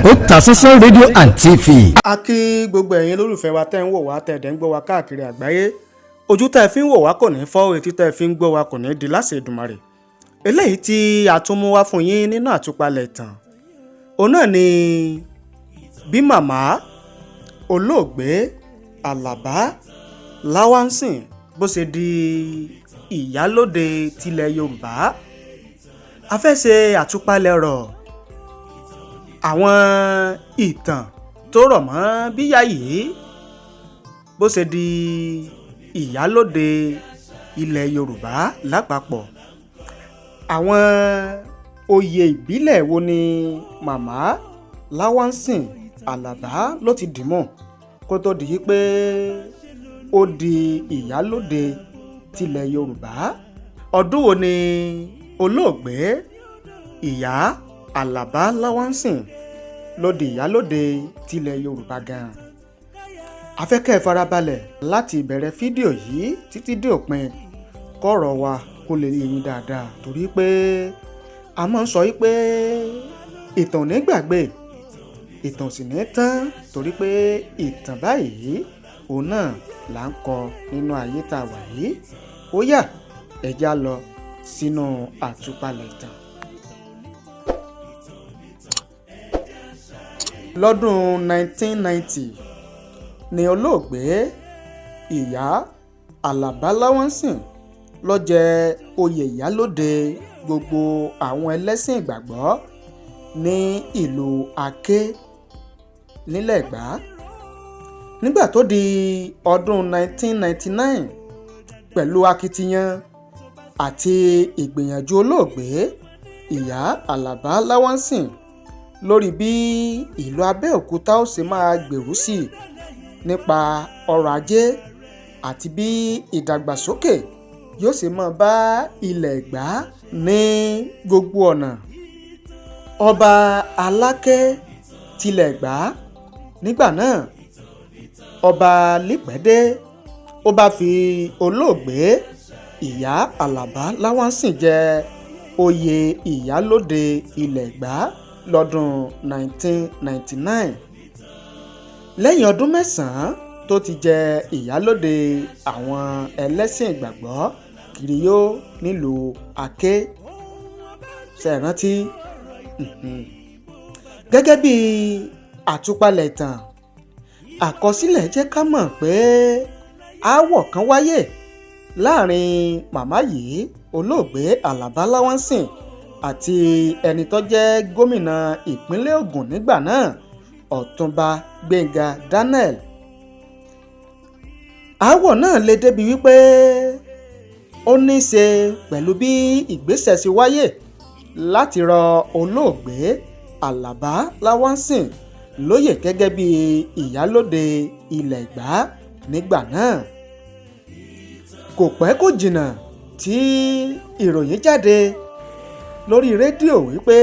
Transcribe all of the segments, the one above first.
Otasansan rédíò and TV. A kí gbogbo ẹ̀yin lólùfẹ́ wa tẹ́ ń wò wá tẹ́ dẹ̀ ń gbọ́ wa káàkiri àgbáyé. Ojú tẹ́ fi ń wò wá kò ní fọ́, etí tẹ́ fi ń gbọ́ wa kò ní di láṣẹ Èdùmàrè. Eléyìí tí a tún mú wá fún yín nínú àtúpalẹ̀ ìtàn. Òun náà ni bí màmá olóògbé Alaba Lawson bó ṣe di ìyálóde tilẹ̀ Yorùbá. A fẹ́ ṣe àtúpalẹ̀ ọ̀rọ̀ àwọn ìtàn tó rọ̀ mọ́ bíyà yìí bó ṣe di ìyálóde ilẹ̀ Yorùbá lápapọ̀. Àwọn oyè ìbílẹ̀ wo ni màmá Lawson Alaba ló ti dìmú kó tó di pé ó di ìyálóde tilẹ̀ Yorùbá? Ọdún wo ni olóògbé ìyá Alaba Lawson ló di ìyálóde tilẹ̀ Yorùbá gan? A fẹ́ kẹ́ ẹ farabalẹ̀ láti ìbẹ̀rẹ̀ fídíò yìí títí dé òpin kọ́rọ̀ wa kó lè yé yín dáadáa, torí pé a máa ń sọ pé ìtàn ò ní gbàgbé, ìtàn sì ní tán, torí pé ìtàn báyìí òun náà là ń kọ nínú ayé tá a wà yìí. Ó yá ẹ já lọ sínú àtúpalẹ̀ ìtàn. Lọ́dún 1990 ni olóògbé ìyá Alaba Lawson ló jẹ oyè ìyálóde gbogbo àwọn ẹlẹ́sìn ìgbàgbọ́ ní ìlú Aké nílẹ̀ Ẹ̀gbá. Nígbà tó di ọdún 1999, pẹ̀lú akitiyan àti ìgbìyànjú olóògbé ìyá Alaba Lawson lórí bí ìlú Abẹ́òkúta ó ṣe máa gbèrú sí nípa ọrọ̀ ajé àti bí ìdàgbàsókè yóò ṣe máa bá ilẹ̀ Ẹ̀gbá ní gbogbo ọ̀nà, ọba Aláké tilẹ̀ Ẹ̀gbá nígbà náà, ọba Lípẹ̀dé, ó bá fi olóògbé ìyá Alaba Lawson jẹ oyè ìyálóde ilẹ̀ Ẹ̀gbá lọ́dún 1999. Lẹ́yìn ọdún 9 tó ti jẹ ìyálóde àwọn ẹlẹ́sìn ìgbàgbọ́ kiriyó nílùú Aké, ṣe rántí? Gẹ́gẹ́ bí àtúpalẹ̀ ìtàn, àkọsílẹ̀ jẹ́ ká mọ̀ pé aáwọ̀ kan wáyé láàrin màmá yìí olóògbé Alaba Lawson àti ẹni tó jẹ́ gómìnà ìpínlẹ̀ Ògùn nígbà náà, Ọ̀túnba Gbénga Daniel. Aáwọ̀ náà lè débi wípé ó ní í ṣe pẹ̀lú bí ìgbésẹ̀ ṣe wáyé láti rọ olóògbé Alaba Lawson lóyè gẹ́gẹ́ bí ìyálóde ilẹ̀ Ẹ̀gbá nígbà náà. Kò pẹ́ kò jìnnà tí ìròyìn jáde lórí rédíò wípé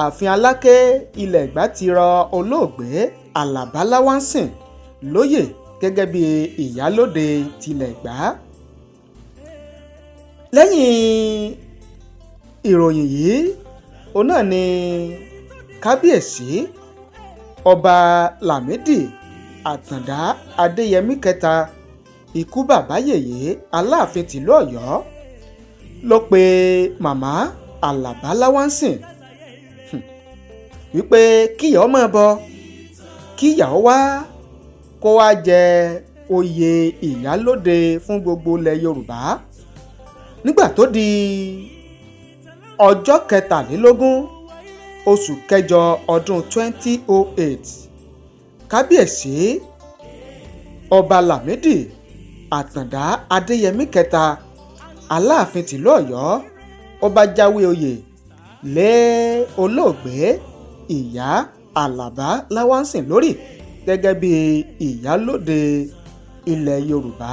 ààfin Aláké ilẹ̀ Ẹ̀gbá ti rọ olóògbé Alaba Lawson lóyè gẹ́gẹ́ bí ìyálóde tilẹ̀ Ẹ̀gbá. Lẹ́yìn ìròyìn yìí, òun náà ni kábíyèsí Ọba Lamidi Adeyemi kẹta, ikú bàbá yèyé Aláàfin tìlú Ọ̀yọ́, ló pe màmá Alaba Lawson wípé kíyà ó máa bọ̀, kíyà ó wá kó wá jẹ oyè ìyálóde fún gbogbo ilẹ̀ Yorùbá. Nígbà tó di ọjọ́ 23 oṣù kẹjọ ọdún 2008, kábíyèsí Ọba Lamidi Adeyemi kẹta, Aláàfin tìlú Ọ̀yọ́, ó bá jáwé oyè lé olóògbé ìyá Alaba Lawson lórí gẹ́gẹ́ bí ìyálóde ilẹ̀ Yorùbá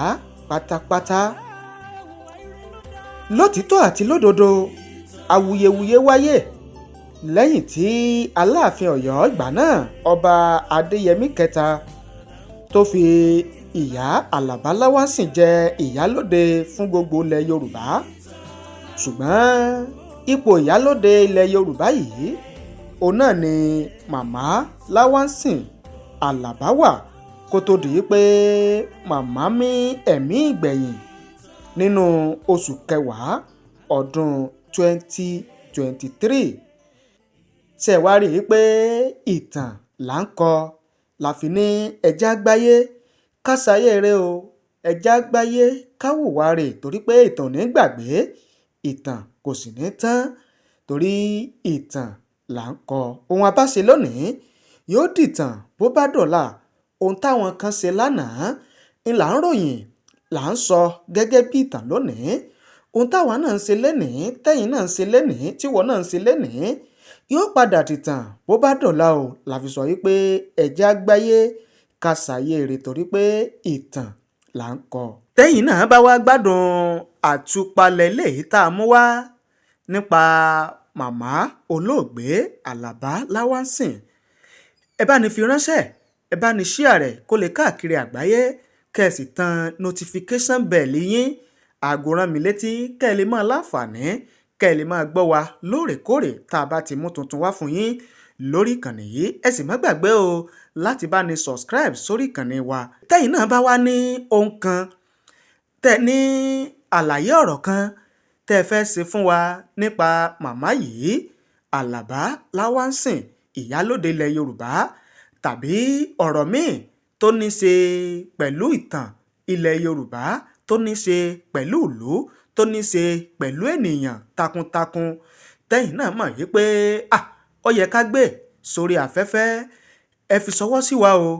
pátápátá. Lótìtọ́ àti lódodo, awuyewuye wáyé lẹ́yìn tí Aláàfin Ọ̀yọ́ ìgbà náà Ọba Adéyẹmí kẹta tó fi ìyá Alaba Lawson jẹ ìyálóde fún gbogbo ilẹ̀ Yorùbá. Ṣùgbọ́n ipò ìyálóde ilẹ̀ Yorùbá yìí òun náà ni màmá Lawson Alaba wà kó tó di pé màmá mí ẹ̀mí ìgbẹ̀yìn nínú oṣù kẹwàá ọdún 2023. ṣe wá rí i pé ìtàn là ń kọ la fi ní ẹja gbáyé kásáyé rẹ o, ẹja gbáyé káwùwá rè, torí pé ìtàn ò ní gbàgbé, ìtàn kò sì ní tán, torí ìtàn là ń kọ. ohun abáṣe lónìí yóò dìtàn bó bá dọ̀la. ohun táwọn kan ṣe lánàá ń là ń ròyìn, là ń sọ gẹ́gẹ́ bí ìtàn lónìí. ohun táwa náà ń ṣe lénìí, tẹ́yìn náà ń ṣe lénìí, tíwọ náà ń ṣe lénìí, yóò padà dìtàn bó bá dọ̀la o. la fi sọ wípé ẹja gbáyé ká ṣàyè rè, torí pé ìtàn là ń kọ. tẹ́yìn náà bá wá gbádùn àtúpalẹ̀ léyìí tá a mú wá nípa màmá olóògbé Alaba Lawson, ẹ bá ní fi ránṣẹ́, ẹ bá ní share rẹ̀ kó lè káàkiri àgbáyé, kẹ́ ẹ sì tan notification bell yín, aago rán mi létí, kẹ́ ẹ lè máa láǹfààní, kẹ́ ẹ lè máa gbọ́ wa lóòrèkóòrè tá a bá ti mú tuntun wá fún yín lórí ìkànnì yìí. ẹ sì má gbàgbé o láti bá ní subscribe sórí ìkànnì wa. tẹ́yìn náà bá wá ní ohun kan, tẹ́ ní àlàyé ọ̀rọ̀ kan tẹ́ ẹ fẹ́ ṣe fún wa nípa màmá yìí, Alaba Lawson, ìyálóde ilẹ̀ Yorùbá, tàbí ọ̀rọ̀ míì tó ní ṣe pẹ̀lú ìtàn ilẹ̀ Yorùbá, tó ní ṣe pẹ̀lú ìlú, tó ní ṣe pẹ̀lú ènìyàn takuntakun, tẹ́yìn náà mọ̀ wípé ó yẹ ká gbé sórí afẹ́fẹ́, ẹ fi ṣọwọ́ sí wa o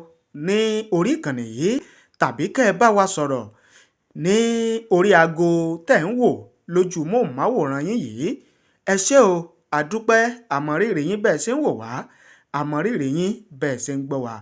ní orí ìkànnì yìí, tàbí kẹ́ ẹ bá wa sọ̀rọ̀ ní orí aago tẹ́ ń wò lójú móhùnmáwòrán yín yìí. ẹ ṣé o, àdúpẹ́, àmọ̀rírì yín bẹ́ẹ̀ ṣe ń wò wá, àmọ̀rírì yín bẹ́ẹ̀ ṣe ń gbọ́ wá.